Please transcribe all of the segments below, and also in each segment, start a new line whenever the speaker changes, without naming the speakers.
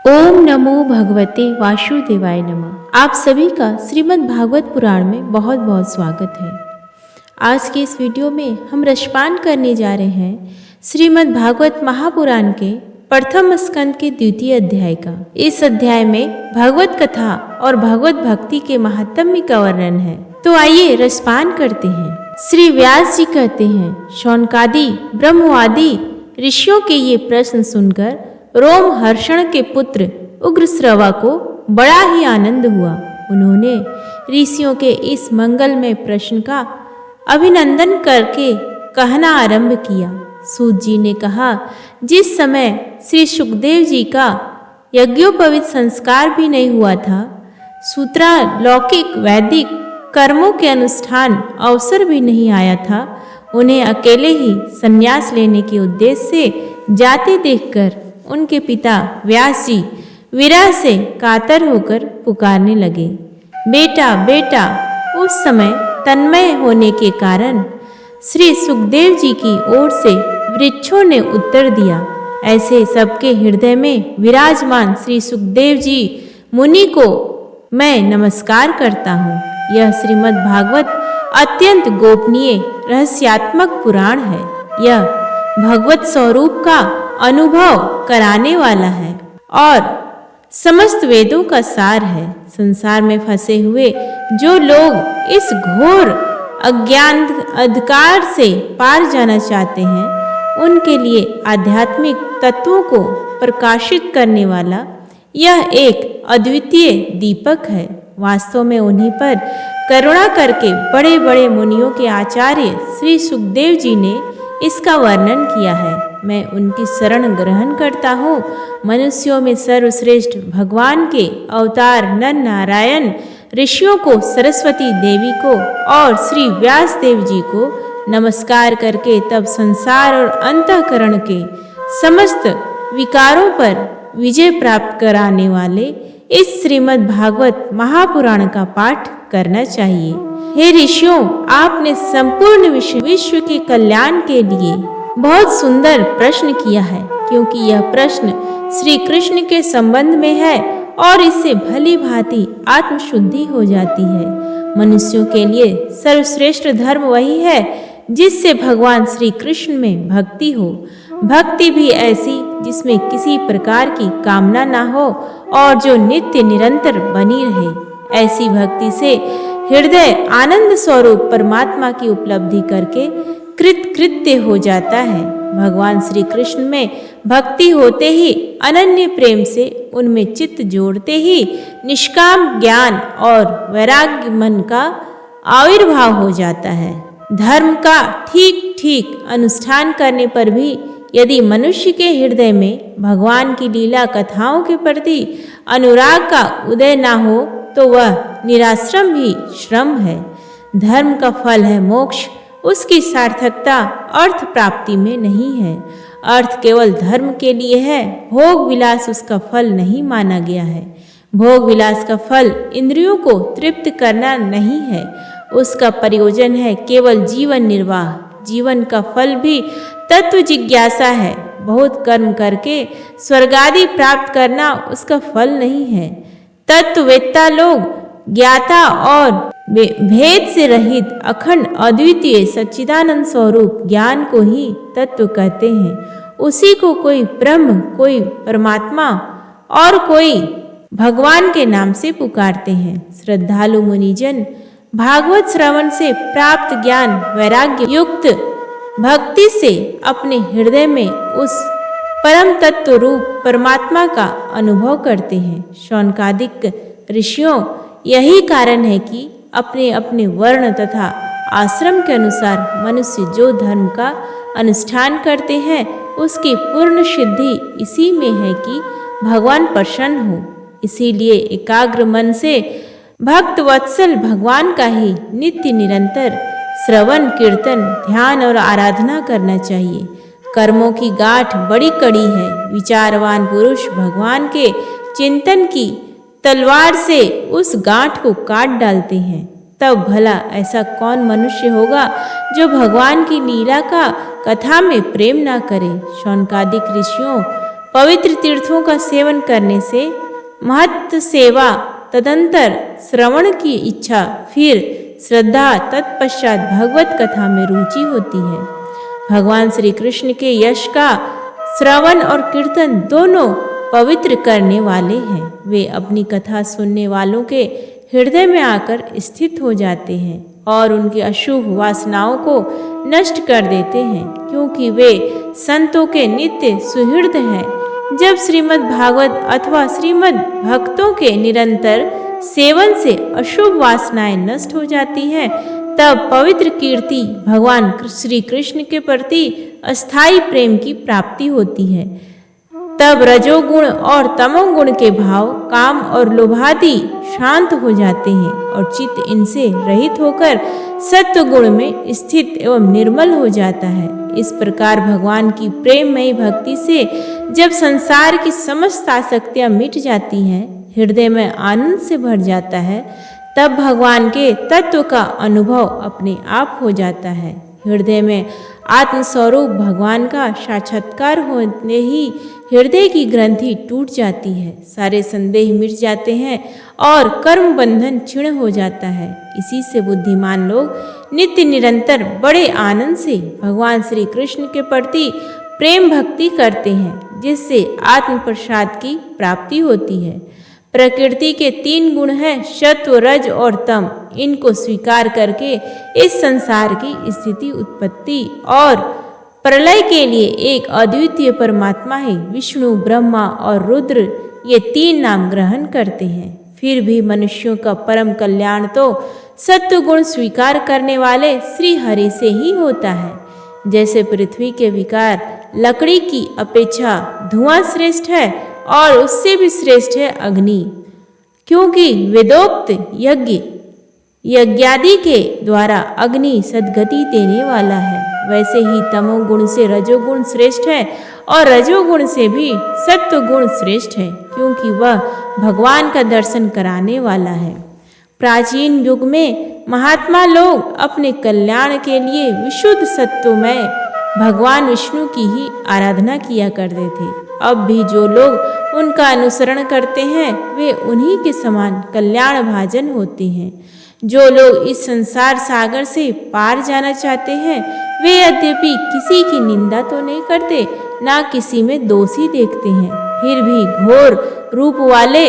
ओम नमो भगवते वासुदेवाय नमः। आप सभी का श्रीमद् भागवत पुराण में बहुत बहुत स्वागत है। आज के इस वीडियो में हम रसपान करने जा रहे हैं श्रीमद् भागवत महापुराण के प्रथम स्कंद के द्वितीय अध्याय का। इस अध्याय में भगवत कथा और भगवत भक्ति के महात्म्य का वर्णन है। तो आइए रसपान करते हैं। श्री व्यास जी कहते हैं, शौनकादि ब्रह्मवादी ऋषियों के ये प्रश्न सुनकर रोम हर्षण के पुत्र उग्रश्रवा को बड़ा ही आनंद हुआ। उन्होंने ऋषियों के इस मंगलमय प्रश्न का अभिनंदन करके कहना आरंभ किया। सूत जी ने कहा, जिस समय श्री सुखदेव जी का यज्ञोपवीत संस्कार भी नहीं हुआ था, सूत्रा लौकिक वैदिक कर्मों के अनुष्ठान अवसर भी नहीं आया था, उन्हें अकेले ही संन्यास लेने के उद्देश्य से जाते देखकर उनके पिता व्यास जी विरह से कातर होकर पुकारने लगे, बेटा बेटा। उस समय तन्मय होने के कारण श्री सुखदेव जी की ओर से वृक्षों ने उत्तर दिया। ऐसे सबके हृदय में विराजमान श्री सुखदेव जी मुनि को मैं नमस्कार करता हूँ। यह श्रीमद् भागवत अत्यंत गोपनीय रहस्यात्मक पुराण है। यह भगवत स्वरूप का अनुभव कराने वाला है और समस्त वेदों का सार है। संसार में फंसे हुए जो लोग इस घोर अज्ञान अंधकार से पार जाना चाहते हैं, उनके लिए आध्यात्मिक तत्वों को प्रकाशित करने वाला यह एक अद्वितीय दीपक है। वास्तव में उन्हीं पर करुणा करके बड़े बड़े मुनियों के आचार्य श्री सुखदेव जी ने इसका वर्णन किया है। मैं उनकी शरण ग्रहण करता हूँ। मनुष्यों में सर्वश्रेष्ठ भगवान के अवतार नर नारायण ऋषियों को, सरस्वती देवी को और श्री व्यास देव जी को नमस्कार करके तब संसार और अंतःकरण के समस्त विकारों पर विजय प्राप्त कराने वाले इस श्रीमद् भागवत महापुराण का पाठ करना चाहिए। हे ऋषियों, आपने संपूर्ण विश्व के कल्याण के लिए बहुत सुंदर प्रश्न किया है, क्योंकि यह प्रश्न श्री कृष्ण के संबंध में है और इससे भली भांति आत्मशुद्धि हो जाती है। मनुष्यों के लिए सर्वश्रेष्ठ धर्म वही है जिससे भगवान श्री कृष्ण में भक्ति हो। भक्ति भी ऐसी जिसमें किसी प्रकार की कामना ना हो और जो नित्य निरंतर बनी रहे। ऐसी भक्ति से हृदय आनंद स्वरूप परमात्मा की उपलब्धि करके कृतकृत्य हो जाता है। भगवान श्री कृष्ण में भक्ति होते ही अनन्य प्रेम से उनमें चित्त जोड़ते ही निष्काम ज्ञान और वैराग्य मन का आविर्भाव हो जाता है। धर्म का ठीक ठीक अनुष्ठान करने पर भी यदि मनुष्य के हृदय में भगवान की लीला कथाओं के प्रति अनुराग का उदय ना हो तो वह निराश्रम ही श्रम है। धर्म का फल है मोक्ष। उसकी सार्थकता अर्थ प्राप्ति में नहीं है। अर्थ केवल धर्म के लिए है। भोग विलास उसका फल नहीं माना गया है। भोग विलास का फल इंद्रियों को तृप्त करना नहीं है। उसका प्रयोजन है केवल जीवन निर्वाह। जीवन का फल भी तत्व जिज्ञासा है। बहुत कर्म करके स्वर्गादि प्राप्त करना उसका फल नहीं है। तत्ववेत्ता लोग ज्ञाता और भेद से रहित अखंड अद्वितीय सच्चिदानंद स्वरूप ज्ञान को ही तत्व कहते हैं। उसी को कोई ब्रह्म, कोई परमात्मा और कोई भगवान के नाम से पुकारते हैं। श्रद्धालु मुनिजन भागवत श्रवण से प्राप्त ज्ञान वैराग्य युक्त भक्ति से अपने हृदय में उस परम तत्व रूप परमात्मा का अनुभव करते हैं। शौनकादिक ऋषियों, यही कारण है कि अपने अपने वर्ण तथा आश्रम के अनुसार मनुष्य जो धर्म का अनुष्ठान करते हैं, उसकी पूर्ण सिद्धि इसी में है कि भगवान प्रसन्न हो। इसीलिए एकाग्र मन से भक्त वत्सल भगवान का ही नित्य निरंतर श्रवण, कीर्तन, ध्यान और आराधना करना चाहिए। कर्मों की गांठ बड़ी कड़ी है। विचारवान पुरुष भगवान के चिंतन की तलवार से उस गांठ को काट डालते हैं। तब भला ऐसा कौन मनुष्य होगा जो भगवान की लीला का कथा में प्रेम ना करे। शौनकादिक ऋषियों, पवित्र तीर्थों का सेवन करने से महत्व सेवा, तदंतर श्रवण की इच्छा, फिर श्रद्धा, तत्पश्चात भगवत कथा में रुचि होती है। भगवान श्री कृष्ण के यश का श्रवण और कीर्तन दोनों पवित्र करने वाले हैं। वे अपनी कथा सुनने वालों के हृदय में आकर स्थित हो जाते हैं और उनकी अशुभ वासनाओं को नष्ट कर देते हैं, क्योंकि वे संतों के नित्य सुहृद हैं। जब श्रीमद् भागवत अथवा श्रीमद् भक्तों के निरंतर सेवन से अशुभ वासनाएं नष्ट हो जाती हैं, तब पवित्र कीर्ति भगवान श्री कृष्ण के प्रति अस्थाई प्रेम की प्राप्ति होती है। तब रजोगुण और तमोगुण के भाव, काम और लोभादि शांत हो जाते हैं और चित्त इनसे रहित होकर सत्व गुण में स्थित एवं निर्मल हो जाता है। इस प्रकार भगवान की प्रेममयी भक्ति से जब संसार की समस्त आसक्तियां मिट जाती हैं, हृदय में आनंद से भर जाता है, तब भगवान के तत्व का अनुभव अपने आप हो जाता है। हृदय में आत्मस्वरूप भगवान का साक्षात्कार होने ही हृदय की ग्रंथि टूट जाती है, सारे संदेह मिट जाते हैं और कर्म बंधन क्षीण हो जाता है। इसी से बुद्धिमान लोग नित्य निरंतर बड़े आनंद से भगवान श्री कृष्ण के प्रति प्रेम भक्ति करते हैं, जिससे आत्म प्रसाद की प्राप्ति होती है। प्रकृति के 3 गुण हैं, सत्व, रज और तम। इनको स्वीकार करके इस संसार की स्थिति, उत्पत्ति और प्रलय के लिए एक अद्वितीय परमात्मा है विष्णु, ब्रह्मा और रुद्र, ये 3 नाम ग्रहण करते हैं। फिर भी मनुष्यों का परम कल्याण तो सत्व गुण स्वीकार करने वाले श्री हरि से ही होता है। जैसे पृथ्वी के विकार लकड़ी की अपेक्षा धुआं श्रेष्ठ है और उससे भी श्रेष्ठ है अग्नि, क्योंकि वेदोक्त यज्ञादि के द्वारा अग्नि सद्गति देने वाला है। वैसे ही तमोगुण से रजोगुण श्रेष्ठ है और रजोगुण से भी सत्वगुण श्रेष्ठ है, क्योंकि वह भगवान का दर्शन कराने वाला है। प्राचीन युग में महात्मा लोग अपने कल्याण के लिए विशुद्ध सत्वमय भगवान विष्णु की ही आराधना किया करते थे। अब भी जो लोग उनका अनुसरण करते हैं, वे उन्हीं के समान कल्याण भाजन होते हैं। जो लोग इस संसार सागर से पार जाना चाहते हैं, वे यद्यपि किसी की निंदा तो नहीं करते, ना किसी में दोषी देखते हैं, फिर भी घोर रूप वाले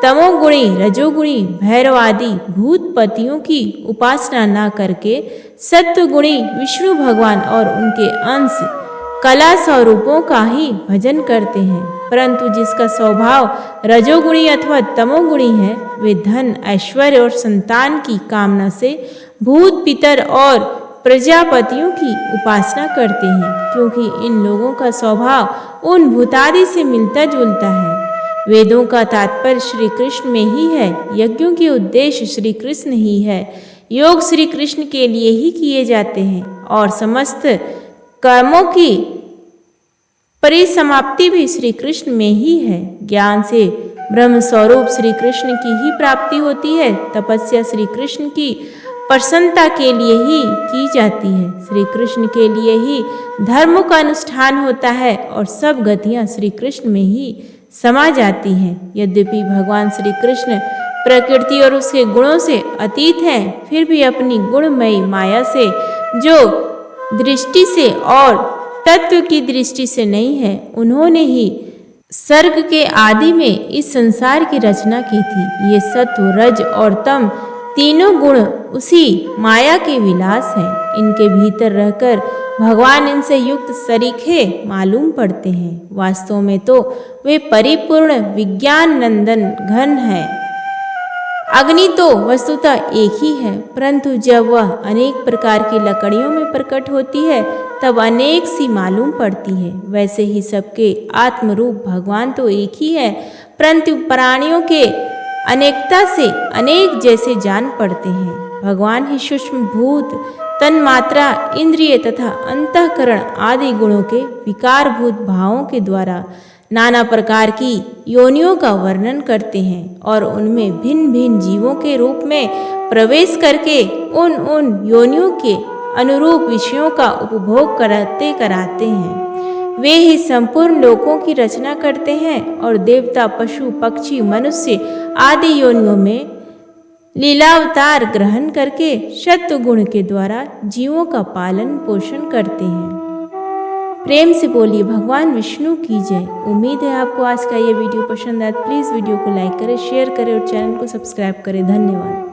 तमोगुणी, रजोगुणी, भैरवादि भूतपतियों की उपासना न करके सत्वगुणी विष्णु भगवान और उनके अंश कला स्वरूपों का ही भजन करते हैं। परंतु जिसका स्वभाव रजोगुणी अथवा तमोगुणी है, वे धन, ऐश्वर्य और संतान की कामना से भूत, पितर और प्रजापतियों की उपासना करते हैं, क्योंकि इन लोगों का स्वभाव उन भूतादि से मिलता जुलता है। वेदों का तात्पर्य श्री कृष्ण में ही है, यज्ञों के उद्देश्य श्री कृष्ण ही है, योग श्री कृष्ण के लिए ही किए जाते हैं और समस्त कर्मों की परिसमाप्ति भी श्री कृष्ण में ही है। ज्ञान से ब्रह्म स्वरूप श्री कृष्ण की ही प्राप्ति होती है। तपस्या श्री कृष्ण की प्रसन्नता के लिए ही की जाती है। श्री कृष्ण के लिए ही धर्मों का अनुष्ठान होता है और सब गतियाँ श्री कृष्ण में ही समा जाती हैं। यद्यपि भगवान श्री कृष्ण प्रकृति और उसके गुणों से अतीत हैं, फिर भी अपनी गुणमयी माया से जो दृष्टि से और तत्व की दृष्टि से नहीं है, उन्होंने ही सर्ग के आदि में इस संसार की रचना की थी। ये सत्व, रज और तम तीनों गुण उसी माया के विलास हैं। इनके भीतर रहकर भगवान इनसे युक्त सरीखे मालूम पड़ते हैं। वास्तव में तो वे परिपूर्ण विज्ञान नंदन घन है। अग्नि तो वस्तुतः एक ही है, परंतु जब वह अनेक प्रकार की लकड़ियों में प्रकट होती है, तब अनेक सी मालूम पड़ती है। वैसे ही सबके आत्मरूप भगवान तो एक ही है, परंतु प्राणियों के अनेकता से अनेक जैसे जान पड़ते हैं। भगवान ही सूक्ष्म भूत, तन्मात्रा, इंद्रिय तथा अंतःकरण आदि गुणों के विकारभूत भावों के द्वारा नाना प्रकार की योनियों का वर्णन करते हैं और उनमें भिन्न भिन्न जीवों के रूप में प्रवेश करके उन योनियों के अनुरूप विषयों का उपभोग कराते हैं। वे ही संपूर्ण लोकों की रचना करते हैं और देवता, पशु, पक्षी, मनुष्य आदि योनियों में लीलावतार ग्रहण करके सत्व गुण के द्वारा जीवों का पालन पोषण करते हैं। प्रेम से बोलिए भगवान विष्णु की जय। उम्मीद है आपको आज का ये वीडियो पसंद आया। प्लीज़ वीडियो को लाइक करें, शेयर करें और चैनल को सब्सक्राइब करें। धन्यवाद।